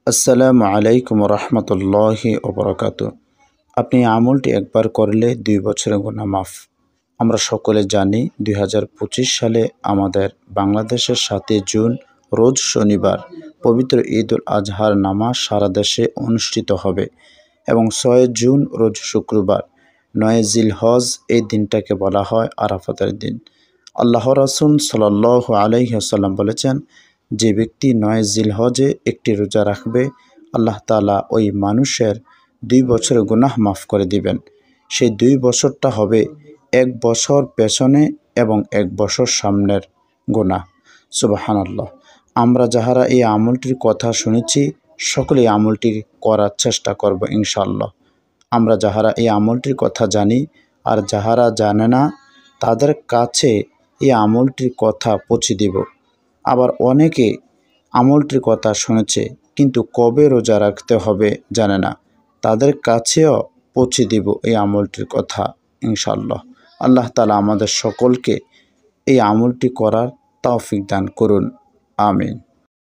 আসসালামু আলাইকুম রহমতুল্লাহি ওবরাকাতু। আপনি আমলটি একবার করলে 2 বছরের গুনাহ মাফ। আমরা সকলে জানি 2025 সালে আমাদের বাংলাদেশের 7 জুন রোজ শনিবার পবিত্র ঈদ উল আজহার নামাজ সারা দেশে অনুষ্ঠিত হবে এবং 6 জুন রোজ শুক্রবার 9 জিলহজ এই দিনটাকে বলা হয় আরাফাতের দিন। আল্লাহ রাসূল সাল্লাল্লাহু আলাইহি ওয়াসাল্লাম বলেছেন, যে ব্যক্তি 9 জিলহজে একটি রোজা রাখবে, আল্লাহ তাআলা ওই মানুষের 2 বছরের গুনাহ মাফ করে দিবেন। সেই 2 বছরটা হবে 1 বছর পেছনে এবং 1 বছর সামনের গুনাহ। সুবহানাল্লাহ। আমরা যাহারা এই আমলটির কথা শুনেছি সকলে এই আমলটি করার চেষ্টা করব ইনশাআল্লাহ। আমরা যাহারা এই আমলটির কথা জানি আর যাহারা জানে না তাদের কাছে এই আমলটির কথা পৌঁছে দিব। আবার অনেকে আমলটির কথা শুনেছে কিন্তু কবে রোজা রাখতে হবে জানে না, তাদের কাছেও পৌঁছে দিব এই আমলটির কথা ইনশাআল্লাহ। আল্লাহ তাআলা আমাদের সকলকে এই আমলটি করার তৌফিক দান করুন। আমিন।